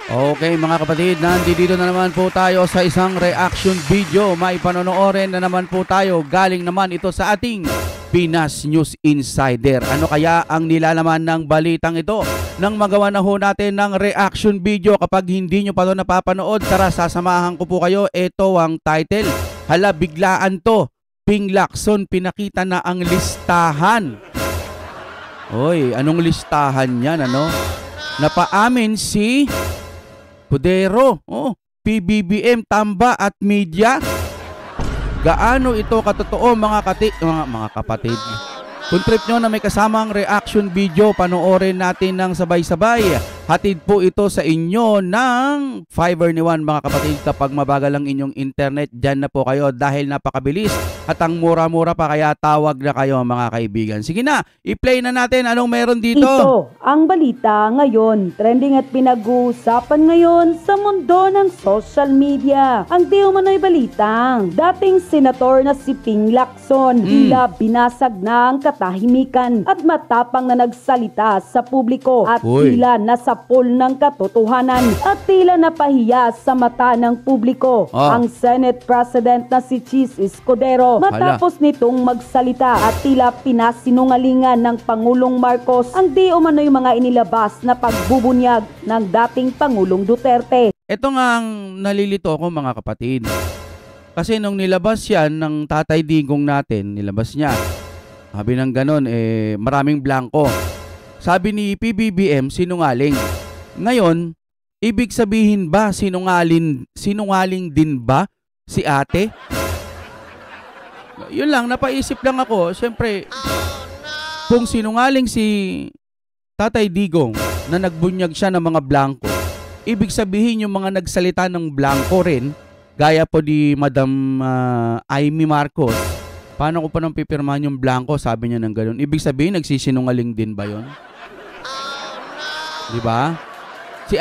Okay mga kapatid, nandito na naman po tayo sa isang reaction video. May panonoorin na naman po tayo. Galing naman ito sa ating Pinas News Insider. Ano kaya ang nilalaman ng balitang ito? Nang magawa na ho natin ng reaction video, kapag hindi nyo pa ito napapanood, tara sasamahan ko po kayo. Ito ang title. Hala, biglaan to. Ping Lacson pinakita na ang listahan. Oy, anong listahan yan, ano? Napaamin si Pudero, PBBM, Tamba at media. Gaano ito katotoo mga kapatid? Kung trip nyo na may kasamang reaction video, panoorin natin ng sabay-sabay. Hatid po ito sa inyo ng Fiverr ni Juan mga kapatid. Kapag mabagal ang inyong internet, dyan na po kayo dahil napakabilis at ang mura-mura pa, kaya tawag na kayo mga kaibigan. Sige na, i-play na natin anong meron dito. Ito ang balita ngayon. Trending at pinag-uusapan ngayon sa mundo ng social media. Ang di umano'y balitang dating senator na si Ping Lacson tila binasag na ang katahimikan at matapang na nagsalita sa publiko at tila nasa pool ng katotohanan at tila napahiya sa mata ng publiko ang Senate President na si Chis Escudero matapos nitong magsalita at tila pinasinungalingan ng Pangulong Marcos ang di umano'y mga inilabas na pagbubunyag ng dating Pangulong Duterte. Ito nga ang nalilito ko mga kapatid. Kasi nung nilabas yan ng Tatay Digong natin, nilabas niya. Sabi ng ganon, maraming blanco. Sabi ni PBBM, sinungaling. Ngayon, ibig sabihin ba sinungaling din ba si ate? Yun lang, napaisip lang ako. Siyempre, kung sinungaling si Tatay Digong na nagbunyag siya ng mga blanco, ibig sabihin yung mga nagsalita ng blanco rin, gaya po ni Madam Amy Marcos, paano ko pa nang pipirmahan yung blanco? Sabi niya ng gano'n. Ibig sabihin, nagsisinungaling din ba yun? Diba? Si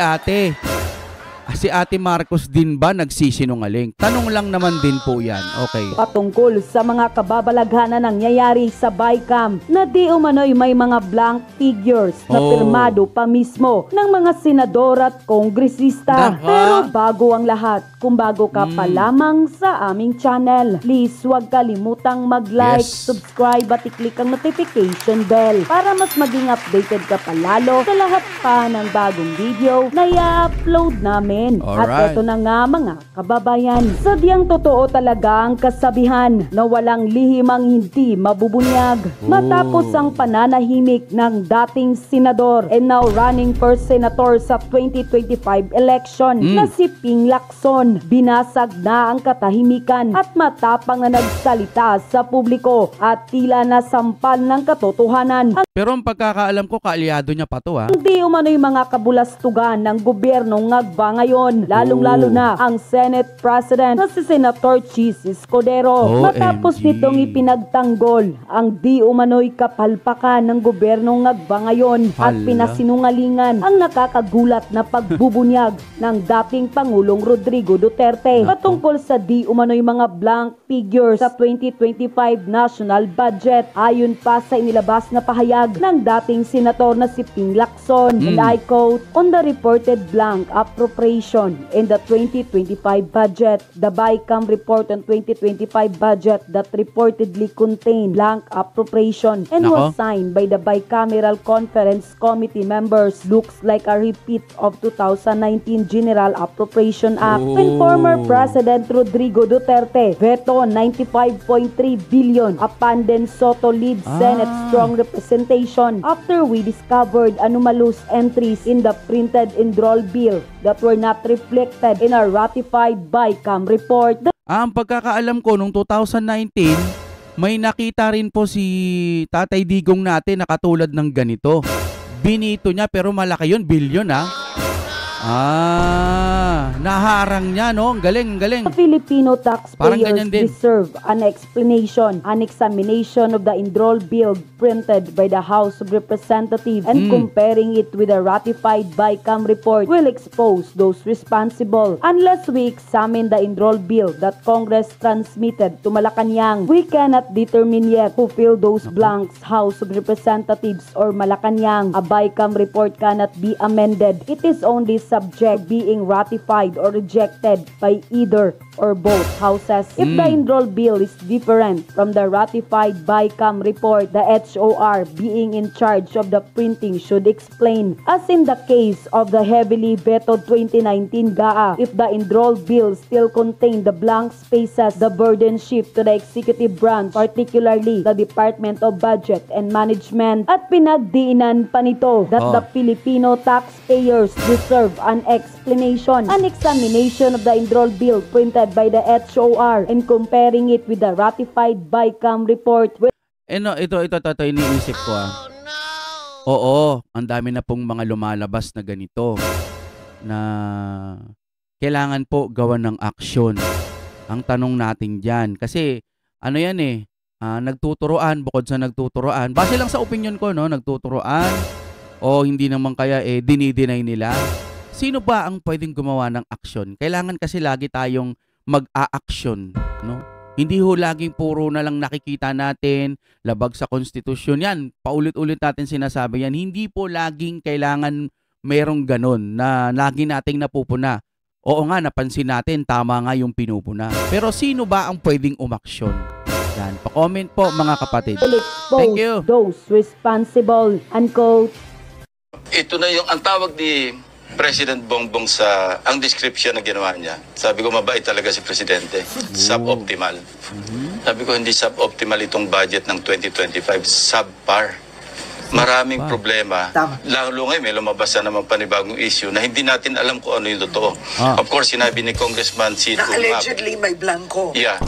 Ate Marcos din ba nagsisinungaling? Tanong lang naman din po yan. Okay. Patungkol sa mga kababalaghan na nangyayari sa BICAM na di umano'y may mga blank figures na pirmado pa mismo ng mga senador at kongresista. Pero bago ang lahat, kung bago ka pa lamang sa aming channel, please huwag kalimutang mag-like, subscribe at i-click ang notification bell para mas maging updated ka palalo sa lahat pa ng bagong video na i-upload namin. At ito na nga mga kababayan, sadyang totoo talaga ang kasabihan na walang lihimang hindi mabubunyag. Matapos ang pananahimik ng dating senador and now running for senator sa 2025 election na si Ping Lacson, binasag na ang katahimikan at matapang na nagsalita sa publiko at tila nasampal ng katotohanan. Pero ang pagkakaalam ko, kaalyado niya pa to ha. Hindi umano'y mga kabulastugan ng gobyernong ngagba ngayon, lalong-lalo na ang Senate President na si Senator Chis Escudero. Matapos nitong ipinagtanggol ang di umano'y kapalpakan ng gobyernong ngagba ngayon at pinasinungalingan ang nakakagulat na pagbubunyag ng dating Pangulong Rodrigo Duterte patungkol sa di umano'y mga blank figures sa 2025 national budget. Ayon pa sa inilabas na pahayag ng dating senator na si Ping Lacson, and I quote, "On the reported blank appropriation in the 2025 budget, the BICAM report on 2025 budget that reportedly contained blank appropriation and was signed by the Bicameral Conference Committee members looks like a repeat of 2019 General Appropriation Act when former President Rodrigo Duterte veto 95.3 billion upon then Soto lead Senate strong representation after we discovered anomalous entries in the printed enroll bill that were not reflected in our ratified BICAM report." Ang pagkakaalam ko, noong 2019, may nakita rin po si Tatay Digong natin na katulad ng ganito. Binito niya pero malaki yun, bilyon ha. naharang niya, no? Ang galing, ang galing. The Filipino Parang taxpayers ganyan din. deserve an explanation, an examination of the enrolled bill printed by the House of Representatives and comparing it with the ratified BICAM report will expose those responsible. Unless we examine the enrolled bill that Congress transmitted to Malacanang, we cannot determine yet who filled those blanks. House of Representatives or Malacanang, a BICAM report cannot be amended. It is only subject being ratified or rejected by either or both houses. If the enrolled bill is different from the ratified BICAM report, the HOR being in charge of the printing should explain. As in the case of the heavily vetoed 2019 GAA, if the enrolled bill still contained the blank spaces, the burden shift to the executive branch, particularly the Department of Budget and Management. At pinagdiinan pa nito that the Filipino taxpayers deserve an explanation, an examination of the enrolled bill printed by the HOR and comparing it with the ratified BICAM report. Ito iniisip ko Oo, ang dami na pong mga lumalabas na ganito na kailangan po gawan ng aksyon. Ang tanong natin dyan, kasi ano yan nagtuturoan, bukod sa nagtuturoan, base lang sa opinion ko, no, nagtuturoan o hindi naman kaya dinideny nila. Sino ba ang pwedeng gumawa ng aksyon? Kailangan kasi lagi tayong mag-a-action, no? Hindi ho laging puro na lang nakikita natin, labag sa konstitusyon. Yan, paulit-ulit natin sinasabi yan. Hindi po laging kailangan merong ganun na lagi nating napupuna. Oo nga, napansin natin, tama nga yung pinupuna. Pero sino ba ang pwedeng umaksyon? Yan, pa-comment po mga kapatid. Thank you. Those responsible, unquote. Ito na yung ang tawag ni President Bongbong sa ang description na ginawa niya. Sabi ko, mabait talaga si Presidente. Suboptimal. Sabi ko, hindi suboptimal itong budget ng 2025. Subpar. Maraming problema. Lalo ngayon, may lumabas na naman panibagong issue na hindi natin alam kung ano yung totoo. Of course, sinabi ni Congressman Sid na allegedly may blanco. Yeah.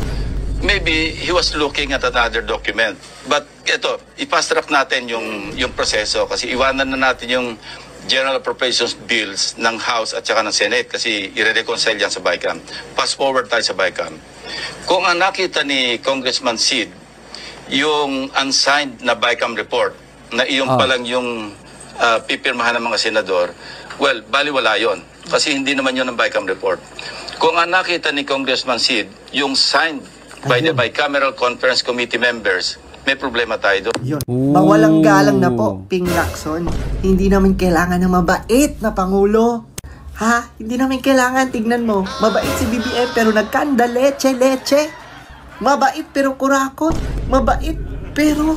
Maybe he was looking at another document. But ito, i-fast-track natin yung proseso kasi iwanan na natin yung General Appropriations Bills ng House at saka ng Senate kasi i-reconcile yan sa BICAM. Fast forward tayo sa BICAM. Kung ang nakita ni Congressman Sid, yung unsigned na BICAM report, na iyon pa lang yung pipirmahan ng mga senador, well, baliwala yon kasi hindi naman yun ang BICAM report. Kung ang nakita ni Congressman Sid, yung signed by the Bicameral Conference Committee members, may problema tayo doon. Yun. Mawalang galang na po, Ping Lacson. Hindi namin kailangan ng mabait na Pangulo. Ha? Hindi namin kailangan, tignan mo. Mabait si BBM pero nagkanda leche. Mabait pero kurakot. Mabait pero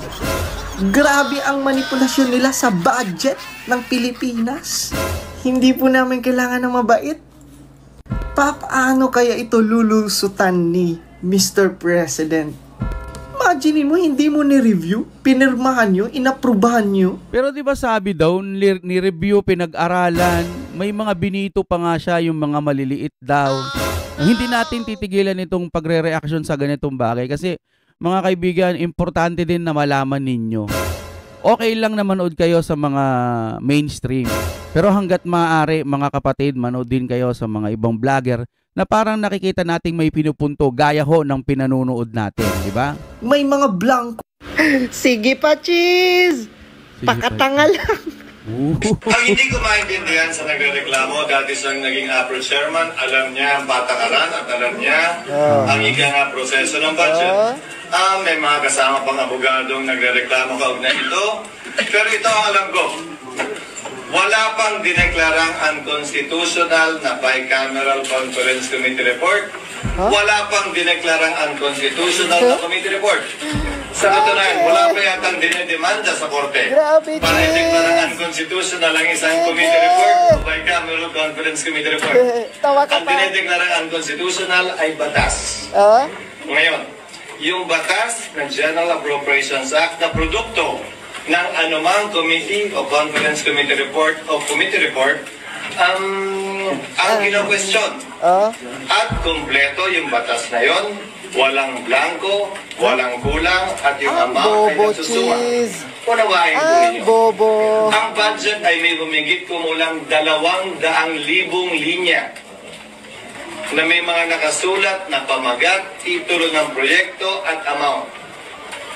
grabe ang manipulasyon nila sa budget ng Pilipinas. Hindi po namin kailangan ng mabait. Paano kaya ito lulusutan ni Mr. President? Imagine mo, hindi mo ni-review, pinirmahan nyo, inaprubahan nyo. Pero di ba sabi daw, ni-review, pinag-aralan, may mga binito pa nga siya, yung mga maliliit daw. Hindi natin titigilan itong pagre-reaction sa ganitong bagay kasi mga kaibigan, importante din na malaman ninyo. Okay lang na manood kayo sa mga mainstream. Pero hanggat maaari, mga kapatid, manood din kayo sa mga ibang vlogger na parang nakikita nating may pinupunto gaya ho ng pinanunood natin, di ba? May mga blanco. Sige pa, cheese! Pakatanga lang. Ang hindi ko maintindihan sa nagrereklamo, dati siyang naging Apple chairman, alam niya ang patakaran at alam niya ang ika nga proseso ng budget. May mga kasama pang abogadong nagrereklamo kaugnay ito. Pero ito ang alam ko. Wala pang dineklarang unconstitutional na Bicameral Conference Committee report. Wala pang dineklarang unconstitutional na committee report. Sa katunayan, wala pa yatang dinedemanda sa korte para ideklarang unconstitutional ang isang committee report o Bicameral Conference Committee report. Ang dinedeklarang unconstitutional ay batas. Ngayon, yung batas ng General Appropriations Act na produkto ng anumang committee o conference committee report o committee report ang kino-question. At kumpleto yung batas na yon, walang blanco, walang kulang, at yung amount ay nagsusuma. Unawain po ninyo. Ang budget ay may humigit kumulang 200,000 linya. na may mga nakasulat na pamagat, titulo ng proyekto at amount.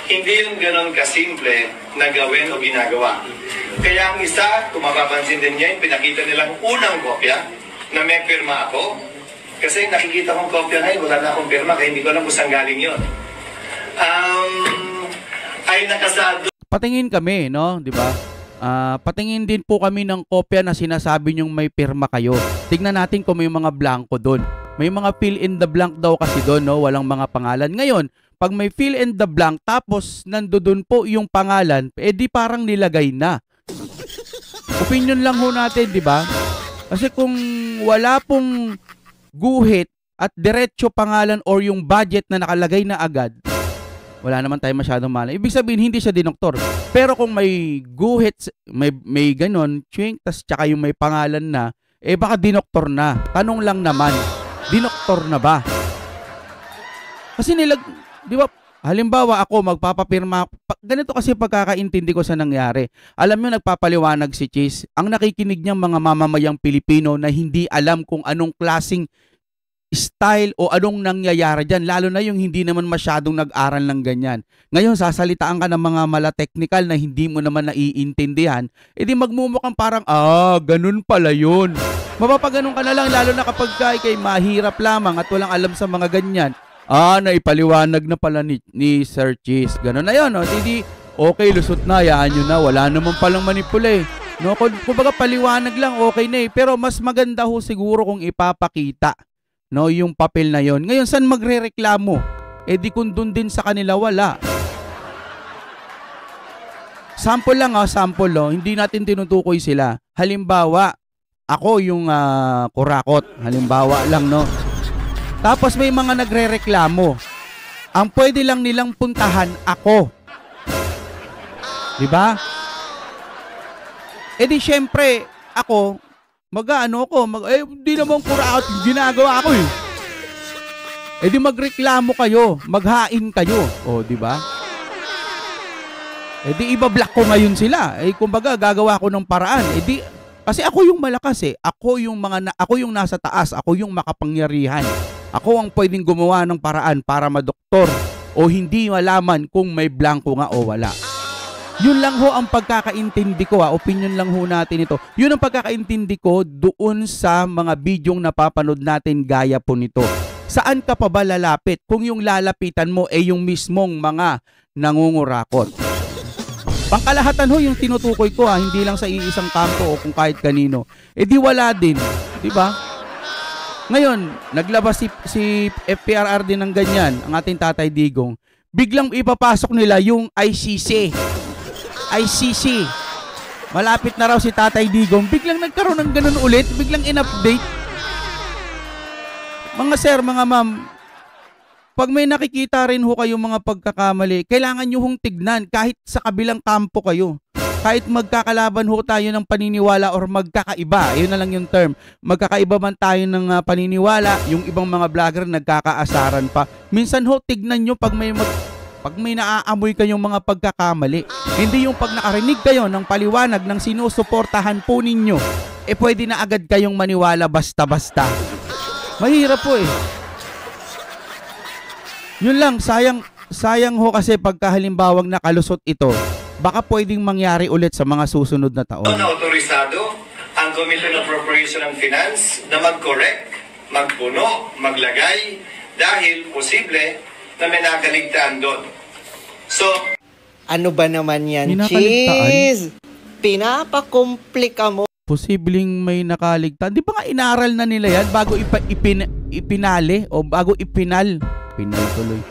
Hindi yung ganon kasimple na gawin o ginagawa. Kaya ang isa, kung mapapansin din niya, pinakita nilang unang kopya na may pirma ako. Kasi nakikita kong kopya ngayon, wala na akong pirma, kaya hindi ko alam kung saan galing yun. Ay nakasado. Patingin kami, no? Di ba? Patingin din po kami ng kopya na sinasabi nyong may pirma kayo. Tignan natin kung may mga blanco doon. May mga fill in the blank daw kasi doon, no? Walang mga pangalan. Ngayon, pag may fill in the blank tapos nandoon po yung pangalan, di parang nilagay na. Opinion lang ho natin, di ba? Kasi kung wala pong guhit at diretso pangalan or yung budget na nakalagay na agad, wala naman tayo masyadong malay. Ibig sabihin, hindi siya dinoktor. Pero kung may guhit, may ganon, chewing, tas tsaka yung may pangalan na, baka dinoktor na. Tanong lang naman, dinoktor na ba? Kasi di ba, halimbawa ako magpapapirma, ganito kasi pagkakaintindi ko sa nangyari. Alam nyo, nagpapaliwanag si Cheese, ang nakikinig niyang mga mamamayang Pilipino na hindi alam kung anong klaseng style o anong nangyayari dyan, lalo na yung hindi naman masyadong nag-aral ng ganyan. Ngayon, sasalitaan ka ng mga mala technical na hindi mo naman naiintindihan, edi magmumukhang parang, ganun pala yun. Mapapaganon ka na lang, lalo na kapag kay mahirap lamang at walang alam sa mga ganyan. Naipaliwanag na pala ni Sir Cheese. Ganun na yun, no? Hindi, okay, lusot na, yaan nyo na, wala naman palang manipula, no? Kung baga paliwanag lang, okay na. Pero mas maganda ho siguro kung ipapakita, no, yung papel na yon. Ngayon, saan magrereklamo? Di kung dun din sa kanila, wala. Sample lang, sample, no? Hindi natin tinutukoy sila. Halimbawa, ako yung kurakot. Halimbawa lang, no? Tapos may mga nagrereklamo. Ang pwede lang nilang puntahan, ako. Diba? Di syempre, ako, hindi naman kurakot, ginagawa ako di magreklamo kayo, maghain kayo. Di ba? Di iba-block ko ngayon sila. Kumbaga, gagawa ko ng paraan. Kasi ako yung malakas Ako yung nasa taas, ako yung makapangyarihan. Ako ang pwedeng gumawa ng paraan para madoktor o hindi malaman kung may blanco nga o wala. Yun lang ho ang pagkakaintindi ko, opinion lang ho natin ito. Yun ang pagkakaintindi ko doon sa mga bidyong napapanood natin gaya po nito. Saan ka pa ba lalapit kung yung lalapitan mo yung mismong mga nangungurakot? Pangkalahatan ho yung tinutukoy ko, hindi lang sa iisang kampo o kung kahit kanino. Di wala din, di ba? Ngayon, naglabas si FPRR din ng ganyan, ang ating Tatay Digong. Biglang ipapasok nila yung ICC. Malapit na raw si Tatay Digong. Biglang nagkaroon ng ganun ulit. Biglang in-update. Mga sir, mga ma'am, pag may nakikita rin ho kayong mga pagkakamali, kailangan nyo hong tignan kahit sa kabilang kampo kayo. Kahit magkakalaban ho tayo ng paniniwala or magkakaiba, yun na lang yung term. Magkakaiba man tayo ng paniniwala, yung ibang mga vlogger nagkakaasaran pa. Minsan ho, tignan nyo pag may naaamoy kayong mga pagkakamali. Hindi yung pag nakarinig kayo ng paliwanag ng sinusuportahan po ninyo, pwede na agad kayong maniwala basta-basta. Mahirap po Yun lang, sayang ho kasi pagka halimbawang nakalusot ito, baka pwedeng mangyari ulit sa mga susunod na taon. Na otorisado ang Commission on Appropriation and Finance na mag-correct, magpuno, maglagay dahil posible na may nakaligtaan doon. So, ano ba naman yan, Cheese? Pinapakomplika mo. Posibleng may nakaligtaan. Di ba nga inaral na nila yan bago ipinali o bago ipinal? Pinal tuloy.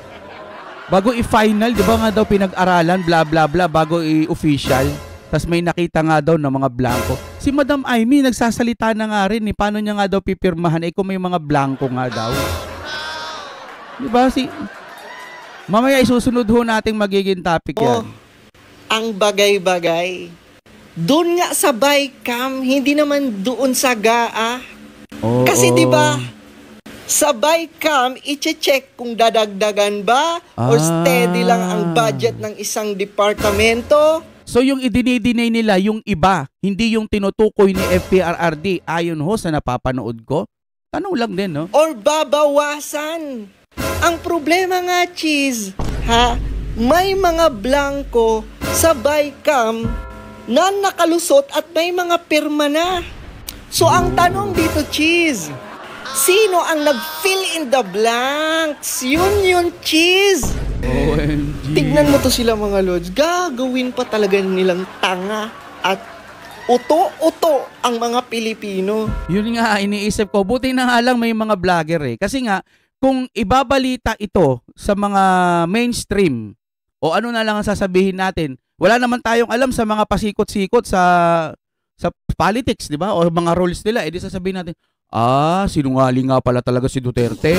Bago i-final, di ba nga daw pinag-aralan, bla bla bla, bago i-official. Tas may nakita nga daw ng mga blanco. Si Madam Amy nagsasalita na nga rin paano niya nga daw pipirmahan kung may mga blanco nga daw. Di ba mamaya isusunod ho nating magiging topic yan. Ang bagay-bagay. Doon nga sa Bycam, hindi naman doon sa GAA. Kasi di ba sa Bycam, i-check kung dadagdagan ba o steady lang ang budget ng isang departamento. So yung idinidinay nila, yung iba, hindi yung tinutukoy ni FPRRD, ayon ho sa napapanood ko. Tanong lang din, no? Or babawasan? Ang problema nga, Cheese, may mga blanco sa BICAM na nakalusot at may mga pirma na. So, ang tanong dito, Cheese, sino ang nag-fill in the blanks? Yun, Cheese. OMG. Tignan mo to sila, mga Lods. Gagawin pa talaga nilang tanga at uto-uto ang mga Pilipino. Yun nga, iniisip ko. Buti na nga lang may mga vlogger eh. Kasi nga, kung ibabalita ito sa mga mainstream, o ano na lang ang sasabihin natin, wala naman tayong alam sa mga pasikot-sikot sa politics, di ba? O mga roles nila, edi sasabihin natin, sinungaling nga pala talaga si Duterte.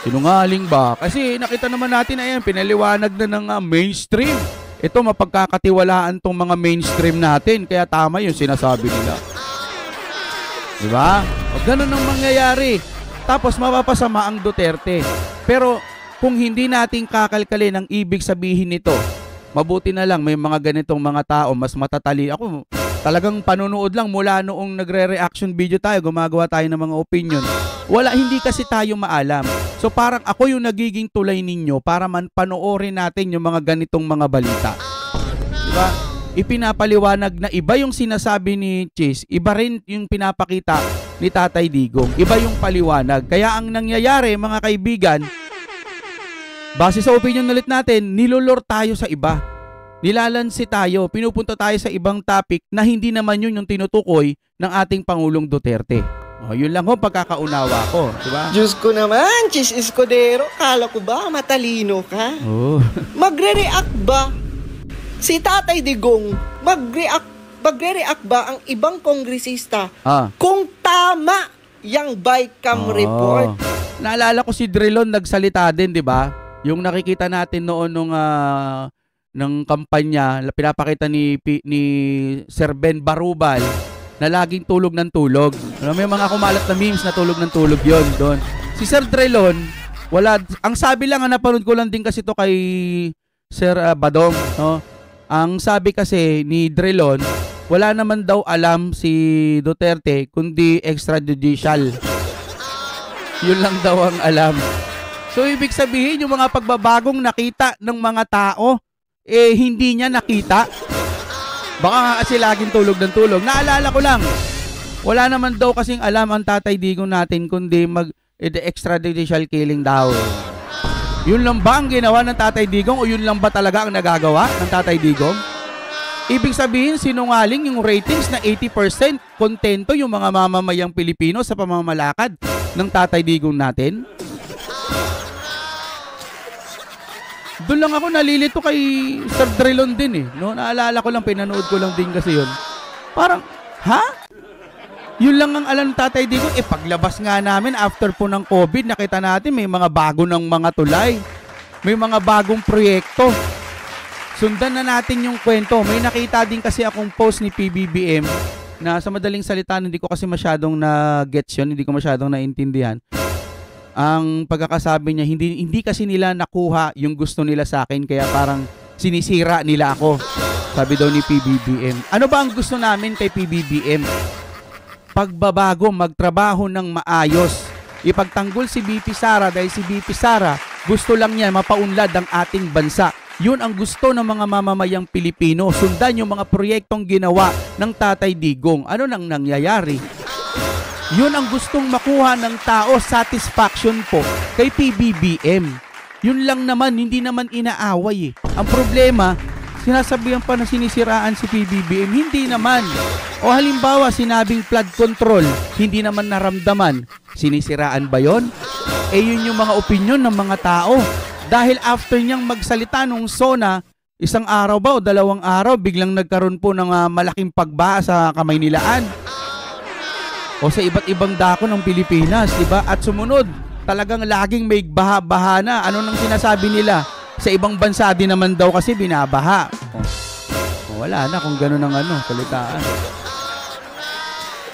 Sinungaling ba? Kasi nakita naman natin na yan, pinaliwanag na ng mainstream. Ito, mapagkakatiwalaan tong mga mainstream natin, kaya tama yung sinasabi nila. Di ba? O ganun ang mangyayari. Tapos mapapasama ang Duterte. Pero kung hindi natin kakalkalin ang ibig sabihin nito, mabuti na lang may mga ganitong mga tao, mas matatali. Ako, talagang panunood lang mula noong nagre-reaction video tayo, gumagawa tayo ng mga opinion. Hindi kasi tayo maalam. So parang ako yung nagiging tulay ninyo para panoorin natin yung mga ganitong mga balita. Diba? Ipinapaliwanag na iba yung sinasabi ni Chase, iba rin yung pinapakita ni Tatay Digong. Iba yung paliwanag. Kaya ang nangyayari, mga kaibigan, base sa opinion ulit natin, nilolor tayo sa iba. Nilalansi tayo, pinupunta tayo sa ibang topic na hindi naman yun yung tinutukoy ng ating Pangulong Duterte. Yun lang ho, pagkakaunawa ko. Diba? Diyos ko naman, Cheese Escudero, kala ko ba matalino ka? Magre-react ba si Tatay Digong? Magre-react ba ang ibang kongresista kung tama yung BICAM report? Naalala ko si Drilon nagsalita din, di ba? Yung nakikita natin noon ng kampanya, pinapakita ni Sir Ben Barubal na laging tulog ng tulog. May mga kumalat na memes na tulog ng tulog yon doon. Si Sir Drilon, ang sabi lang, napanood ko lang din kasi to kay Sir Badong, no? Ang sabi kasi ni Drilon, wala naman daw alam si Duterte kundi extrajudicial. Yun lang daw ang alam. So ibig sabihin yung mga pagbabagong nakita ng mga tao, hindi niya nakita. Baka nga kasi laging tulog ng tulog. Naalala ko lang, wala naman daw kasing alam ang Tatay Digong natin kundi extrajudicial killing daw. Yun lang ba ang ginawa ng Tatay Digong o yun lang ba talaga ang nagagawa ng Tatay Digong? Ibig sabihin, sinungaling yung ratings na 80%. Kontento yung mga mamamayang Pilipino sa pamamalakad ng Tatay Digong natin. Doon lang ako nalilito kay Sir Drilon din eh. No? Naalala ko lang, pinanood ko lang din kasi yun. Parang, yun lang ang alam ng Tatay Digong. Paglabas nga namin after po ng COVID, nakita natin may mga bago ng mga tulay. May mga bagong proyekto. Sundan na natin yung kwento. May nakita din kasi akong post ni PBBM na sa madaling salita, hindi ko kasi masyadong na-gets yun, hindi ko masyadong naintindihan. Ang pagkakasabi niya, hindi kasi nila nakuha yung gusto nila sa akin, kaya parang sinisira nila ako. Sabi daw ni PBBM. Ano ba ang gusto namin kay PBBM? Pagbabago, magtrabaho ng maayos. Ipagtanggol si BP Sara dahil si BP Sara gusto lang niya mapaunlad ang ating bansa. Yun ang gusto ng mga mamamayang Pilipino. Sundan yung mga proyektong ginawa ng Tatay Digong. Ano nang nangyayari? Yun ang gustong makuha ng tao, satisfaction po kay PBBM. Yun lang naman, hindi naman inaaway eh. Ang problema, sinasabihan pa na sinisiraan si PBBM, hindi naman. O halimbawa, sinabing flood control, hindi naman naramdaman. Sinisiraan ba yon? Yun yung mga opinion ng mga tao. Dahil after niyang magsalita nung SONA, isang araw ba o 2 araw, biglang nagkaroon po ng malaking pagbaha sa Kamaynilaan. O sa iba't ibang dako ng Pilipinas, diba? At sumunod, talagang laging may baha-baha na. Ano nang sinasabi nila? Sa ibang bansa din naman daw kasi binabaha. Wala na kung gano'n ang salitaan.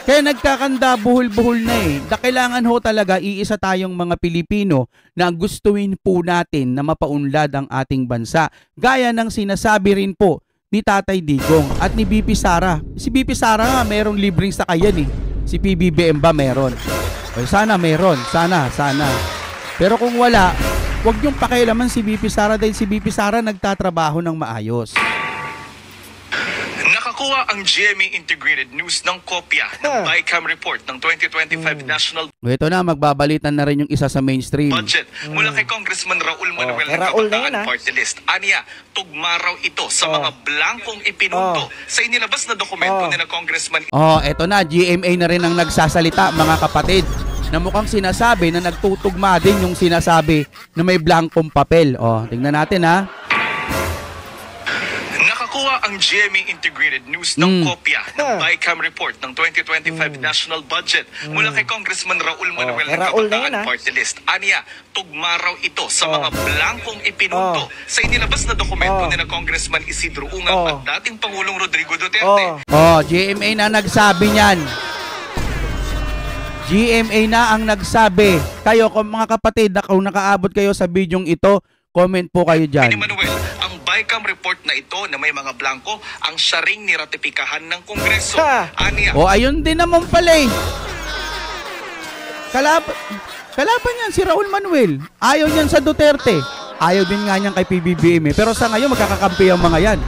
Kaya nagkakanda, buhol-buhol na eh. Kailangan ho talaga, iisa tayong mga Pilipino na gustuin po natin na mapaunlad ang ating bansa. Gaya ng sinasabi rin po ni Tatay Digong at ni BP Sara. Si BP Sara nga, mayroong libreng sakayan eh. Si PBBM ba meron? O, sana meron. Sana. Pero kung wala, huwag niyong pakialaman si VP Sara dahil si VP Sara nagtatrabaho ng maayos. Nakakuha ang GMA Integrated News ng kopya ng BICAM report ng 2025 National Ito na, magbabalitan na rin yung isa sa mainstream. Budget mula kay Congressman Raul Manuel ng Raul na Kabataan yan, Party List. Aniya, tugma raw ito sa mga blankong ipinunto sa inilabas na dokumento ni na Congressman Eto na, GMA na rin ang nagsasalita, mga kapatid, na mukhang sinasabi na nagtutugma din yung sinasabi na may blankong papel. Tingnan natin ha. Nakakuha ang GMA Integrated News ng kopya ng BICAM report ng 2025 National Budget mula kay Congressman Raul Manuel ng Kabataan Party List. Aniya, tugma raw ito sa mga blankong ipinunto sa inilabas na dokumento ni na Congressman Isidro Ungab at dating Pangulong Rodrigo Duterte. GMA na nagsabi niyan. GMA na ang nagsabi. Kayo, mga kapatid, kung nakaabot kayo sa bidyong ito, comment po kayo dyan. Manuel, ang BICAM report na ito na may mga blanko ang siya ring niratipikahan ng Kongreso. Aniya. Ayun din naman pala eh. Kalaban yan si Raul Manuel. Ayaw niyan sa Duterte. Ayaw din nga niyan kay PBBM eh. Pero sa ngayon, magkakakampi ang mga yan.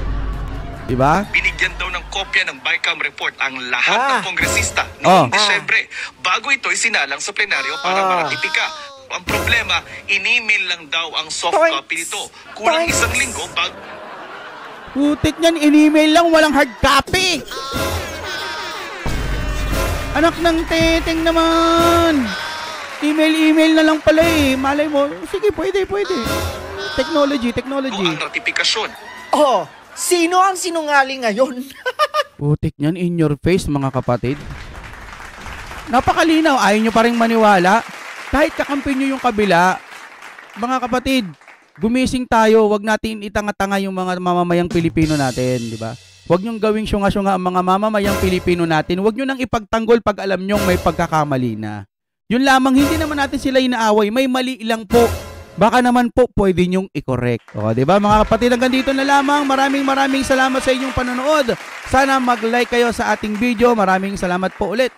Diba? Binigyan daw ng kopya ng BICAM report ang lahat ng kongresista noong Disyembre bago ito isinalang sa plenaryo para maratipika. Ang problema, in-email lang daw ang soft copy nito. Kulang isang linggo bago... Putik niyan, in-email lang, walang hard copy. Anak ng teteng naman. Email na lang pala eh. Malay mo, sige, pwede. Technology. ang ratifikasyon. Sino ang sinungaling ngayon? Putik niyan, in your face, mga kapatid. Napakalinaw, ayaw nyo pa rin maniwala. Kahit kakampi nyo yung kabila, mga kapatid, gumising tayo, wag natin itanga-tanga yung mga mamamayang Pilipino natin, di ba? Wag nyong gawing syunga-syunga ang mga mamamayang Pilipino natin. Wag nyo nang ipagtanggol pag alam nyong may pagkakamali na. Yun lamang, hindi naman natin sila inaaway, may mali lang po. Baka naman po pwede nyong i-correct. Di ba mga kapatid, hanggang dito na lamang. Maraming salamat sa inyong panonood. Sana mag-like kayo sa ating video. Maraming salamat po ulit.